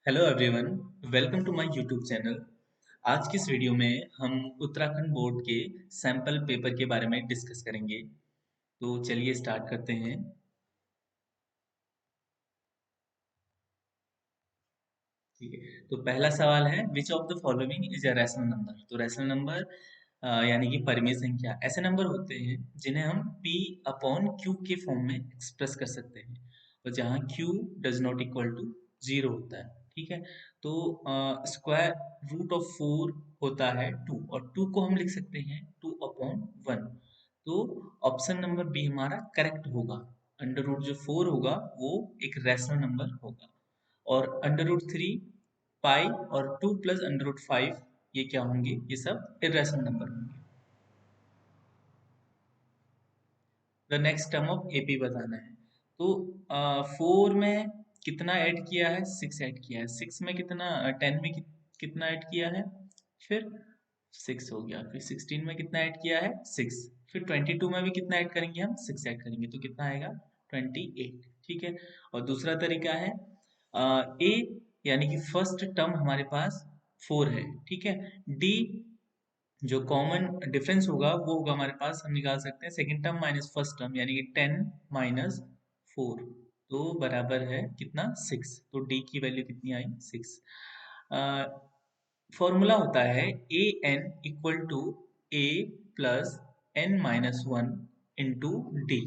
Hello everyone, welcome to my YouTube channel. आज की इस वीडियो में हम उत्तराखंड बोर्ड के सैंपल पेपर के बारे में डिस्कस करेंगे। तो चलिए स्टार्ट करते हैं। ठीक है, तो पहला सवाल है which of the following is a rational number. तो रैशनल नंबर यानी कि परिमेय संख्या ऐसे नंबर होते हैं जिन्हें हम p अपॉन q के फॉर्म में एक्सप्रेस कर सकते हैं और जहाँ q does not equal to zero होता है। ठीक है, तो स्क्वायर रूट ऑफ 4 होता है 2 और 2 को हम लिख सकते हैं 2 अपॉन 1। तो ऑप्शन नंबर बी हमारा करेक्ट होगा। अंडर रूट जो 4 होगा वो एक रैशनल नंबर होगा और अंडर रूट 3 पाई और 2 प्लस अंडर रूट 5 ये क्या होंगे, ये सब इरेशनल नंबर होंगे। The next term of AP बताना है। तो 4 में कितना ऐड किया है, 6 ऐड किया है। 6 में कितना, 10 में कितना ऐड किया है, फिर 6 हो गया। फिर 16 में कितना ऐड किया है, 6। फिर 22 में भी कितना ऐड करेंगे, हम 6 ऐड करेंगे तो कितना आएगा, 28। ठीक है, और दूसरा तरीका है ए यानी कि फर्स्ट टर्म हमारे पास 4 है। ठीक है, डी जो कॉमन डिफरेंस होगा वो होगा हमारे पास, हम निकाल सकते हैं second term minus first term यानी कि 10 माइनस 4 तो बराबर है कितना, 6। तो डी की वैल्यू कितनी आई, 6। फॉर्मूला होता है a n equal to a plus n minus one into d.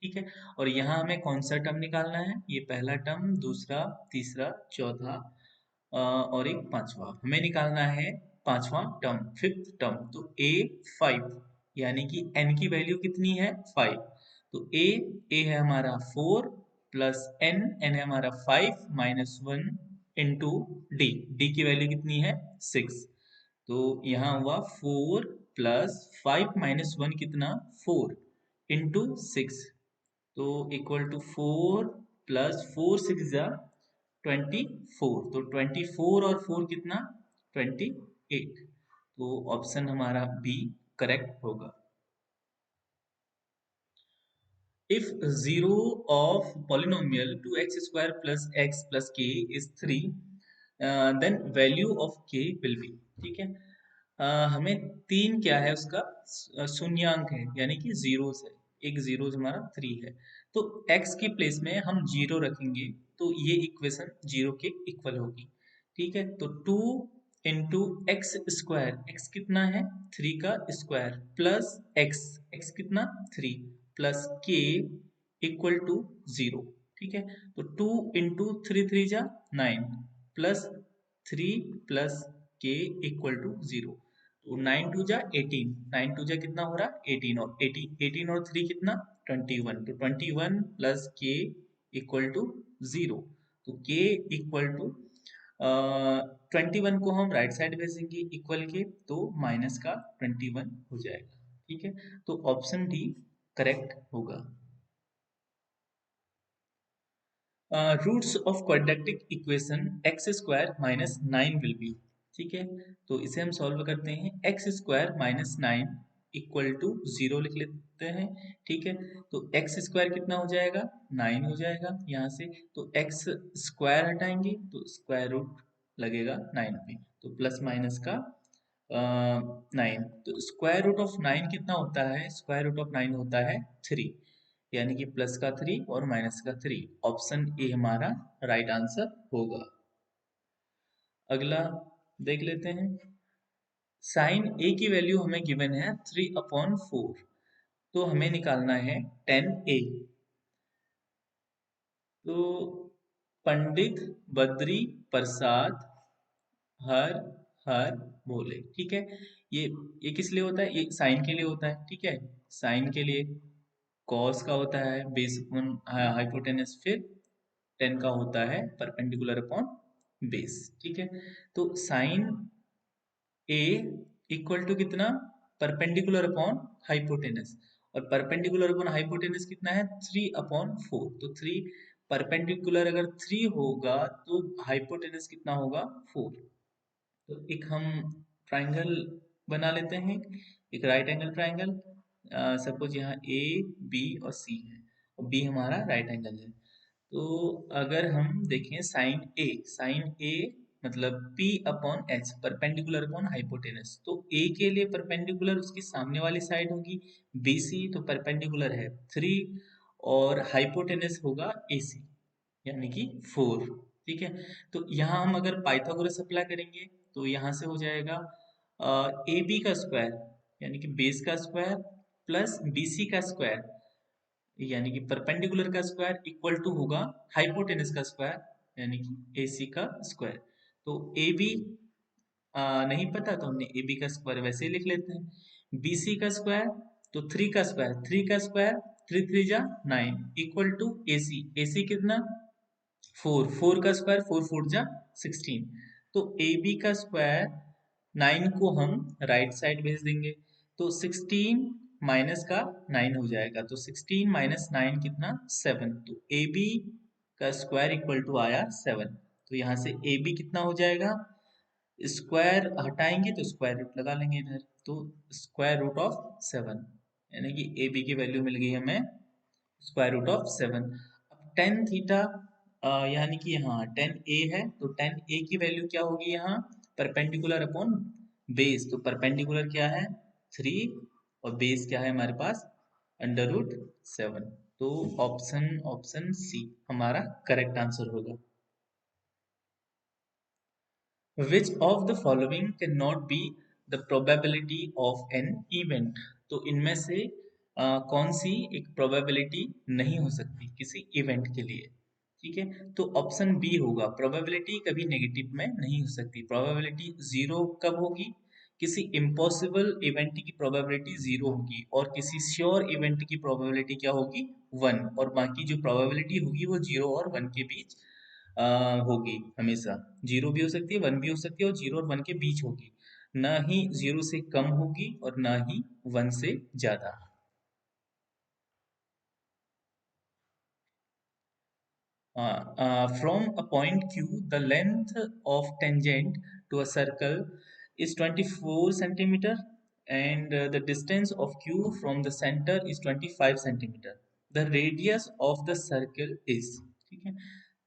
ठीक है, और यहाँ हमें कौन सा टर्म निकालना है, ये पहला टर्म, दूसरा, तीसरा, चौथा और एक पांचवा हमें निकालना है। पांचवा टर्म, फिफ्थ टर्म, तो ए 5 यानी कि एन की वैल्यू कितनी है, 5। तो ए है हमारा 4 प्लस एन है हमारा 5 माइनस 1 इंटू डी की वैल्यू कितनी है, 6। तो यहाँ हुआ 4 प्लस 5 माइनस 1 कितना, 4 इंटू 6। तो इक्वल टू 4 प्लस 4 6 जा 24। तो 24 और 4 कितना, 28। तो ऑप्शन हमारा बी करेक्ट होगा। If zero of polynomial 2x square plus x plus k is 3, then value of k will be। ठीक है, हमें तीन क्या है उसका शून्यांक है यानी कि जीरोस है। एक जीरो हमारा 3 है, तो x की प्लेस में हम जीरो रखेंगे तो ये इक्वेशन जीरो के इक्वल होगी। ठीक है, तो 2 इंटू एक्स स्क्वायर, एक्स कितना है, 3 का स्क्वायर, प्लस एक्स, एक्स कितना, 3, प्लस के इक्वल टू जीरो। ठीक है, तो 2 इंटू थ्री थ्री जा 9 प्लस 3 प्लस के इक्वल टू जीरो। तो 9 टू जा 18, 9 टू जा कितना हो रहा, 18 और 18 और 3 कितना, 21। तो 21 प्लस के इक्वल टू जीरो। तो के इक्वल टू 21 को हम राइट साइड भेजेंगे इक्वल के, तो माइनस का 21 हो जाएगा। ठीक है, तो ऑप्शन डी करेक्ट होगा। Roots of quadratic equation X square minus 9 will be. ठीक है, तो इसे हम सॉल्व करते हैं। X square minus 9 equal to zero लिख लेते हैं। ठीक है, तो एक्स स्क्वायर कितना हो जाएगा, 9 हो जाएगा यहाँ से। तो एक्स स्क्वायर हटाएंगे तो स्क्वायर रूट लगेगा 9 पे, तो प्लस माइनस का 9। तो स्क्वायर रूट ऑफ 9 कितना होता है, स्क्वायर रूट ऑफ 9 होता है 3 यानी कि प्लस का 3 और माइनस का 3। ऑप्शन ए हमारा राइट आंसर होगा। अगला देख लेते हैं। साइन ए की वैल्यू हमें गिवन है 3/4, तो हमें निकालना है 10a। तो पंडित बद्री प्रसाद हर हर बोले। ठीक है, ये किस लिए होता है, ये साइन के लिए होता है। ठीक है, साइन के लिए कॉस का होता है बेस अपॉन हाइपोटेनस, फिर 10 का होता है परपेंडिकुलर अपॉन बेस। ठीक है, तो साइन ए इक्वल टू कितना, परपेंडिकुलर अपॉन हाइपोटेनस, और परपेंडिकुलर अपॉन हाइपोटेनस कितना है, 3/4। तो 3 परपेंडिकुलर अगर 3 होगा तो हाइपोटेनस कितना होगा, 4। तो एक हम ट्राइंगल बना लेते हैं, एक राइट एंगल ट्राइंगल। सपोज यहाँ ए बी और सी है और बी हमारा राइट एंगल है। तो अगर हम देखें साइन ए मतलब P upon H perpendicular upon hypotenuse, तो A के लिए परपेंडिकुलर उसकी सामने वाली साइड होगी BC, तो परपेंडिकुलर है 3 और हाइपोटेनस होगा AC यानी कि 4। ठीक है, तो यहाँ हम अगर पाइथागोरस अप्लाई करेंगे तो यहाँ से हो जाएगा ए बी का स्क्वायर यानी कि बेस का स्क्वायर प्लस BC का स्क्वायर यानी कि परपेंडिकुलर का स्क्वायर इक्वल टू होगा हाइपोटेनस का स्क्वायर यानी कि AC का स्क्वायर। तो AB नहीं पता तो हमने AB का स्क्वायर वैसे ही लिख लेते हैं। BC का स्क्वायर तो 3 का स्क्वायर 3 3 जा 9 इक्वल टू AC कितना 4 का स्क्वायर 4 4 जा 16। तो AB का स्क्वायर 9 को हम राइट साइड भेज देंगे तो 16 माइनस का 9 हो जाएगा, तो 16 माइनस 9 कितना 7। तो AB का स्क्वायर इक्वल टू आया 7। तो यहाँ से AB कितना हो जाएगा, स्क्वायर हटाएंगे तो स्क्वायर रूट लगा लेंगे इधर, तो स्क्वायर रूट ऑफ 7 यानी कि AB की वैल्यू मिल गई हमें स्क्वायर रूट ऑफ 7। अब टेन थीटा यानी कि यहाँ टेन ए है तो टेन ए की वैल्यू क्या होगी यहाँ परपेंडिकुलर अपॉन बेस, तो परपेंडिकुलर क्या है 3 और बेस क्या है हमारे पास अंडर रूट 7। तो ऑप्शन ऑप्शन सी हमारा करेक्ट आंसर होगा। Which of the following cannot be the probability of an event? तो इनमें से कौन सी एक probability नहीं हो सकती किसी इवेंट के लिए। ठीक है, तो ऑप्शन बी होगा, प्रोबेबिलिटी कभी नेगेटिव में नहीं हो सकती। प्रोबेबिलिटी जीरो कब होगी, किसी इम्पॉसिबल इवेंट की प्रोबेबिलिटी जीरो होगी और किसी श्योर इवेंट की प्रोबेबिलिटी क्या होगी 1, और बाकी जो प्रोबेबिलिटी होगी वो 0 और 1 के बीच होगी हमेशा। 0 भी हो सकती है 1 भी हो सकती है और 0 और 1 के बीच होगी, ना ही 0 से कम होगी और ना ही 1 से ज्यादा। From a point Q, the length of tangent to a circle is 24 centimeter and the distance of Q from the center is 25 centimeter. The radius of the circle is, ठीक है,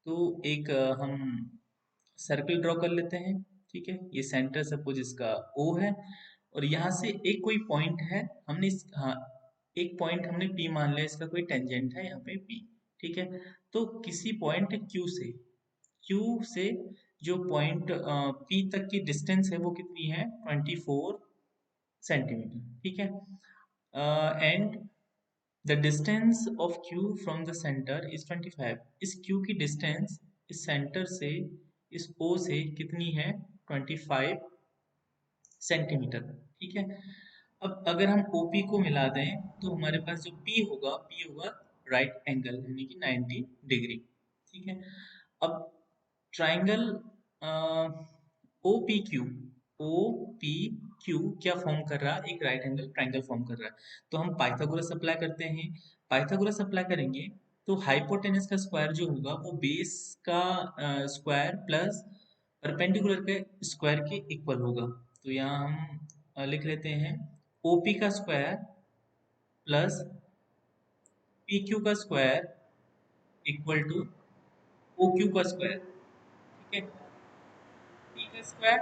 तो एक हम सर्कल ड्रॉ कर लेते हैं। ठीक है, ये सेंटर सपोज इसका O है और यहाँ से एक कोई पॉइंट है, हमने हाँ एक पॉइंट हमने P मान लिया, इसका कोई टेंजेंट है यहाँ पे P। ठीक है, तो किसी पॉइंट Q से जो पॉइंट P तक की डिस्टेंस है वो कितनी है 24 सेंटीमीटर। ठीक है, and the distance of Q from the centre is 25। इस Q की डिस्टेंस इस सेंटर से इस O से कितनी है 25 सेंटीमीटर। ठीक है, अब अगर हम OP को मिला दें तो हमारे पास जो P होगा राइट एंगल यानी कि 90 डिग्री। ठीक है, अब triangle O P Q O P Q क्या फॉर्म कर रहा है, एक राइट एंगल ट्राइंगल फॉर्म कर रहा है। तो हम पाइथागोरस अप्लाई करते हैं, पाइथागोरस अप्लाई करेंगे तो हाइपोटेनस का स्क्वायर जो होगा वो बेस का स्क्वायर प्लस परपेंडिकुलर के स्क्वायर के इक्वल होगा। तो यहाँ हम लिख लेते हैं ओपी का स्क्वायर प्लस पी क्यू का square equal to O Q का स्क्वायर। ठीक है, पी का स्क्वायर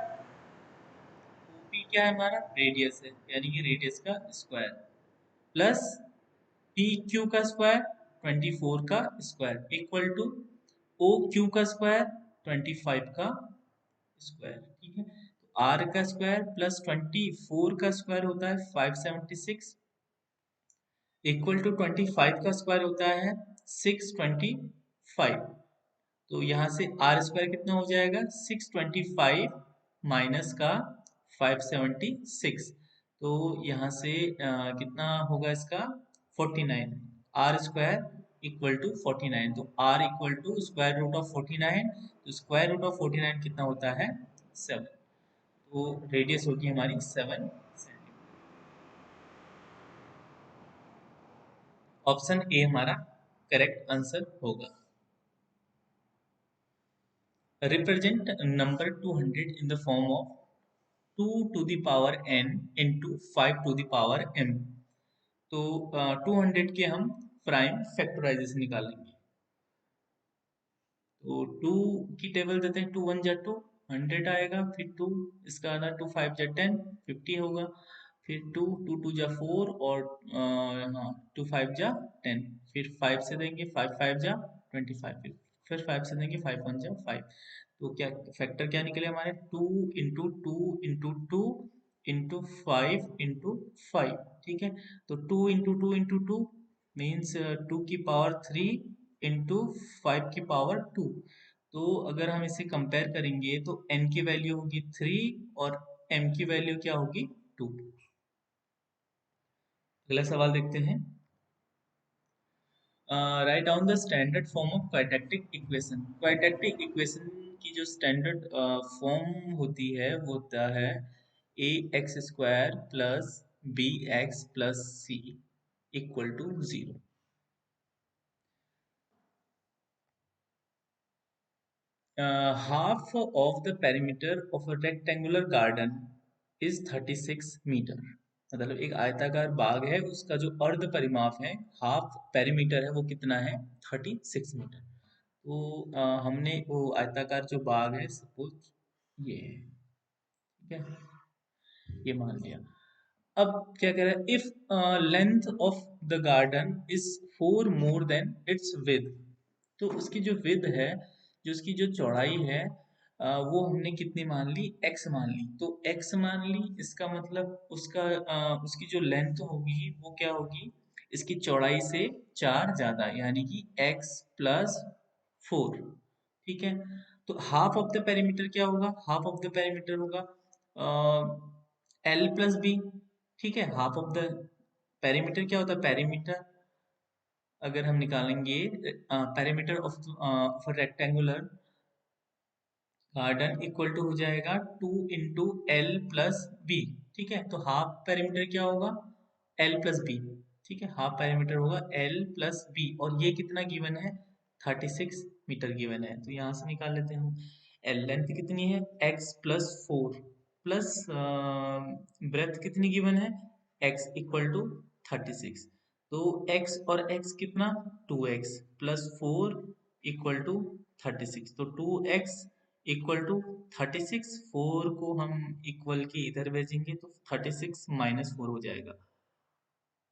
ओपी क्या है हमारा रेडियस है यानी कि रेडियस का स्क्वायर प्लस पी क्यू का स्क्वायर 24 का square equal to O Q का स्क्वायर 25 का स्क्वायर। ठीक है, तो आर का स्क्वायर प्लस 24 का स्क्वायर होता है 576 इक्वल टू 25 का स्क्वायर होता है 625। तो यहाँ से आर स्क्वायर कितना हो जाएगा 625 माइनस का 576। तो यहाँ से कितना होगा इसका 49। आर स्क्वायर इक्वल टू 49, तो R equal to square root of 49, तो स्क्वायर रूट ऑफ 49 कितना होता है 7। तो रेडियस होगी हमारी 7 सेंटीमीटर। ऑप्शन ए हमारा करेक्ट आंसर होगा। Represent number 200 in the form of 2 to the power n into 5 to the power m। तो 200 के हम प्राइम फैक्टराइजेशन निकालेंगे। तो टू की टेबल देते हैं, टू वन जा टू, 100 आएगा, फिर टू, इसका आना टू फाइव जा 10, 50 होगा, फिर टू, टू टू जा फोर, और हाँ टू फाइव जा 10, फिर फाइव से देंगे, फाइव फाइव जा 25, फिर फाइव से देंगे, फाइव वन जा फाइव। तो क्या फैक्टर क्या निकले हमारे, two into two into five into five. ठीक है, तो टू मीन्स टू की पावर थ्री इंटू फाइव की पावर टू। तो अगर हम इसे कंपेयर करेंगे तो n की वैल्यू होगी थ्री, और m की वैल्यू क्या होगी, टू। अगला सवाल देखते हैं। Write down the standard form of quadratic equation. Quadratic equation की जो स्टैंडर्ड फॉर्म होती है वो होता है a x square plus b x plus c equal to zero. Half of the perimeter of a rectangular garden is 36 metre. मतलब एक आयताकार बाग है, उसका जो अर्ध परिमाप है, हाफ पेरीमीटर है, वो कितना है, 36 मीटर। तो हमने वो आयताकार जो बाग है, सपोज ये है, ठीक है, ये मान लिया। अब क्या कह रहा है, if length of the garden is four more than it's with. तो उसकी जो विद है, जो उसकी जो चौड़ाई है, वो हमने कितनी मान ली, x मान ली। तो x मान ली, इसका मतलब उसका उसकी जो लेंथ होगी वो क्या होगी, इसकी चौड़ाई से चार ज्यादा, यानी कि x प्लस फोर। ठीक है, तो हाफ ऑफ द पेरीमीटर क्या होगा, हाफ ऑफ द पेरीमीटर होगा एल प्लस बी। ठीक है, हाफ ऑफ द पेरीमीटर क्या होता है, पेरीमीटर अगर हम निकालेंगे, perimeter of rectangular garden equal to हो जाएगा two into L plus B. ठीक है, तो हाफ पेरीमीटर क्या होगा, एल प्लस बी। ठीक है, हाफ पेरीमीटर होगा एल प्लस बी, और ये कितना गिवन है, 36 मीटर गिवन है। तो यहाँ से निकाल लेते हैं हम, एल लेंथ कितनी है, x plus four, plus breadth कितनी गिवन है, एक्स इक्वल टू 36। तो x और x कितना, 2x plus four equal to 36। तो 2x इक्वल टू 36, फोर को हम इक्वल के इधर भेजेंगे तो 36 माइनस फोर हो जाएगा,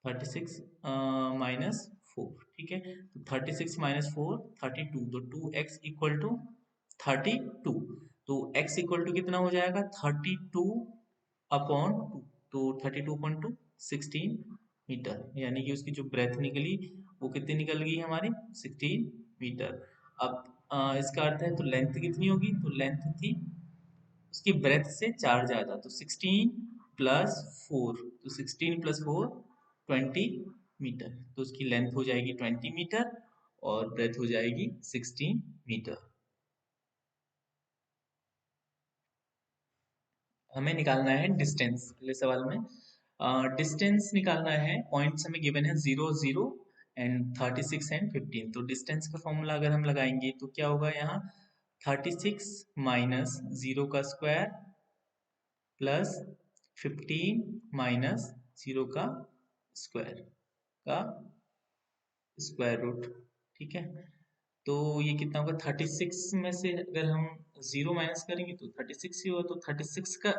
36 माइनस फोर। ठीक है, तो 36 माइनस फोर 32, तो 2x इक्वल टू 32। तो x इक्वल टू कितना हो जाएगा, 32 अपॉन टू। तो 32.2 16 मीटर, यानी कि उसकी जो ब्रेथ निकली वो कितनी निकल गई हमारी, 16 मीटर। अब इसका अर्थ है, तो लेंथ कितनी होगी, तो लेंथ थी उसकी ब्रेथ से चार ज्यादा, तो 16 प्लस फोर, तो 16 प्लस फोर 20 मीटर। तो उसकी लेंथ हो जाएगी 20 मीटर, और ब्रेथ हो जाएगी 16 मीटर। हमें निकालना है डिस्टेंस अगले सवाल में। डिस्टेंस निकालना है, पॉइंट्स हमें गिवन है 0 0 एंड 36 एंड 15। तो डिस्टेंस का फॉर्मूला अगर हम लगाएंगे तो क्या होगा यहाँ, 36 माइनस जीरो का स्क्वायर प्लस 15 माइनस जीरो का स्क्वायर का स्क्वायर रूट। ठीक है, तो ये कितना होगा, 36 में से अगर हम जीरो माइनस करेंगे तो 36 ही होगा, तो 36 का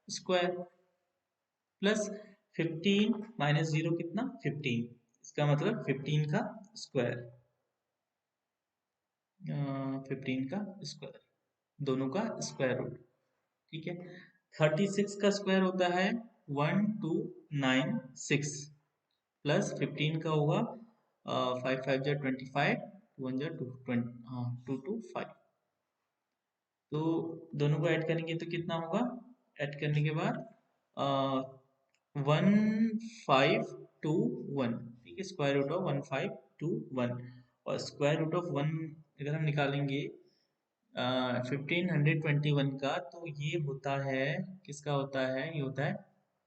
स्क्वायर प्लस 15 माइनस जीरो कितना, 15, इसका मतलब 15 का स्क्वायर, 15 का स्क्वायर, दोनों का स्क्वायर रूट। ठीक है, 36 का स्क्वायर होता है 1296, प्लस 15 का होगा फाइव फाइव जा 25, वन जा टू, हाँ 225। तो दोनों को ऐड करेंगे तो कितना होगा, ऐड करने के बाद 1521। ठीक है, स्क्वायर रूट ऑफ 1521, और स्क्वायर रूट ऑफ वन अगर हम निकालेंगे 1521 का, तो ये होता है, किसका होता है, ये होता है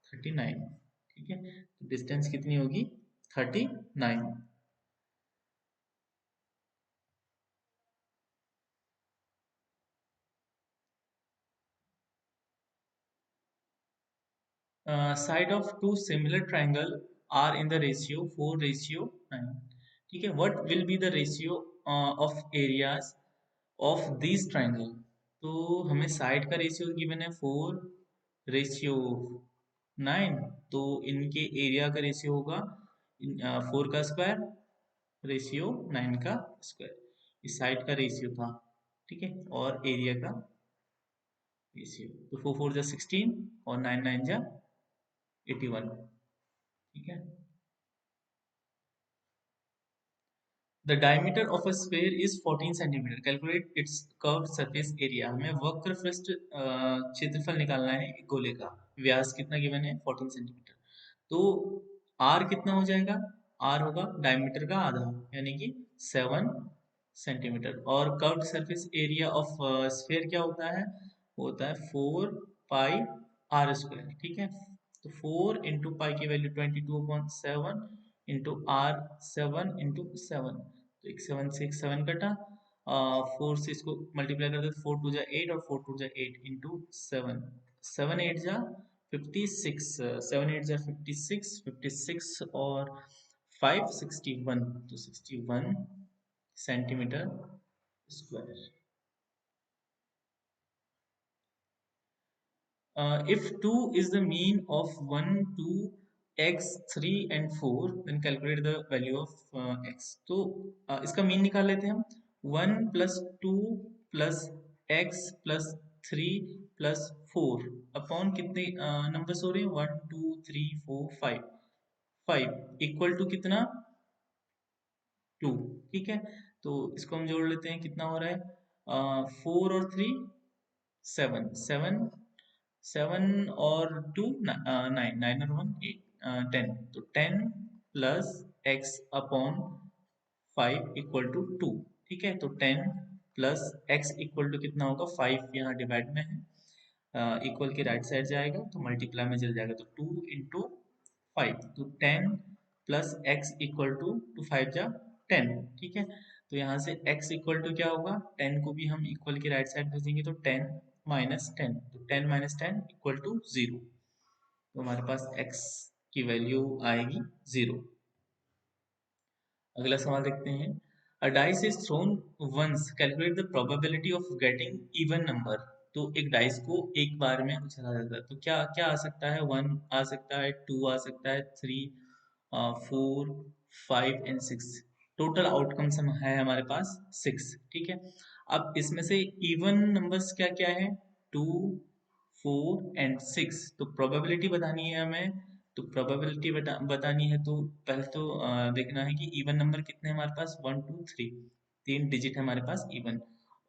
39। ठीक है, तो डिस्टेंस कितनी होगी, 39। Side of two similar triangle are in the ratio 4:9। ठीक है, what will be the ratio of areas of this triangle. तो हमें साइड का रेशियो गिवन है 4:9, तो इनके एरिया का रेशियो होगा 4 का स्क्वायर रेशियो 9 का स्क्वायर। इस साइड का रेशियो था, ठीक है, और एरिया का रेशियो। तो 4 4 जा 16 और 9 9 जा 81, ठीक है। The diameter of a sphere is 14 centimeter. Calculate its curved surface area. हमें वक्र पृष्ठ क्षेत्रफल निकालना है एक गोले का। व्यास कितना गिवन है 14 सेंटीमीटर। तो r कितना हो जाएगा? r होगा डायमीटर का आधा, यानी कि 7 सेंटीमीटर। और curved surface area of sphere क्या होता है? वो होता है 4 पाई r स्क्वायर, ठीक है। तो 4 इंटू पाई की वैल्यू 22/7 इंटू आर 7 इंटू 7, तो एक 7 से एक 7 कटा, 4 से इसको मल्टीप्लाई कर दे तो 4 2 जा 8 और 4 2 जा 8 इंटू 7, 7 8 जा 56, 7 8 जा 56, 56 और 5 61, तो 61 centimetre square. If 2 is the mean of 1, 2, x, 3 and 4, then calculate the value of x. तो इसका मीन निकाल लेते हैं हम। 1 plus 2 plus x plus 3 plus 4 upon कितने नंबर्स हो रहे हैं? 1 2 3 4 5, 5 इक्वल टू कितना? 2, ठीक है। तो इसको हम जोड़ लेते हैं, कितना हो रहा है? 4 और 3 7, 7 7 और 2 9, 9 और 1 8, 10, तो 10 plus X upon 5 equal to 2, ठीक है। तो 10 प्लस एक्स इक्वल टू कितना होगा? 5 यहाँ डिवाइड में है, इक्वल के राइट साइड जाएगा तो मल्टीप्लाई में चल जाएगा, तो 2 इंटू 5, तो 10 प्लस एक्स इक्वल टू 5 जा 10, ठीक है। तो यहाँ से x इक्वल टू क्या होगा? 10 को भी हम इक्वल के राइट साइड भेजेंगे तो 10 माइनस 10, तो 10 माइनस 10 इक्वल टू 0, तो हमारे पास x की वैल्यू आएगी 0। अगला सवाल देखते हैं। A dice is thrown once. Calculate the probability of getting even number. तो एक डाइस को एक बार में उछाला जाता है, तो क्या क्या आ सकता है? 1 आ सकता है, 2 आ सकता है, 3, 4, 5 एंड 6। टोटल आउटकम्स है हमारे पास 6, ठीक है। अब इसमें से इवन नंबर्स क्या क्या है? 2, 4 एंड 6। तो प्रोबेबिलिटी बतानी है हमें, तो प्रोबेबिलिटी बतानी है तो पहले तो देखना है कि इवन नंबर कितने हैं हमारे पास? 1 2 3, 3 डिजिट है हमारे पास इवन,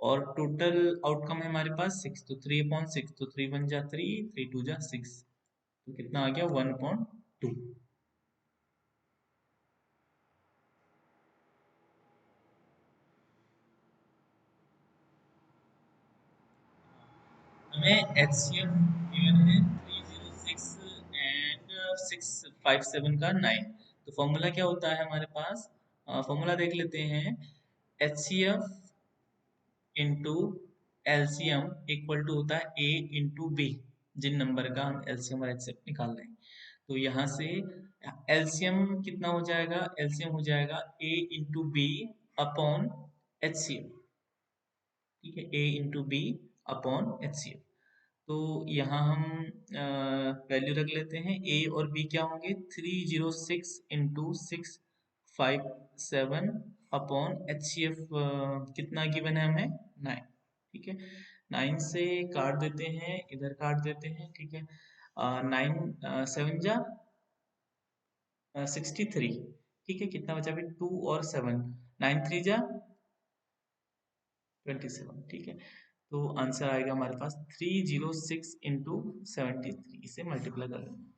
और टोटल आउटकम है हमारे पास 6, तो 3/6, तो 3 1 जा 3, 3 2 जा 6, तो कितना आ गया? 1/2। हमें HCF गिवन है 306 एंड 657 का 9। तो फॉर्मूला क्या होता है हमारे पास? फॉर्मूला देख लेते हैं। HCF into LCM equal to होता है ए इंटू बी, जिन नंबर का हम एलसीएम और एचसीएफ निकाल रहे हैं। तो यहाँ से एलसीएम कितना हो जाएगा? एलसीएम हो जाएगा ए इंटू बी अपॉन एचसीएफ, ठीक है, A into B upon HCF. तो यहाँ हम वैल्यू रख लेते हैं। ए और बी क्या होंगे? 306 इंटू 657 अपॉन HCF कितना गिवन है हमें? 9, ठीक है। 9 से काट देते हैं, इधर काट देते हैं, ठीक है। 9 7 जा 63, ठीक है। कितना बचा फिर? 2 और 7, 9 3 जा 27, ठीक है। तो आंसर आएगा हमारे पास 306 इंटू 73, इसे मल्टीप्लाई कर लेंगे।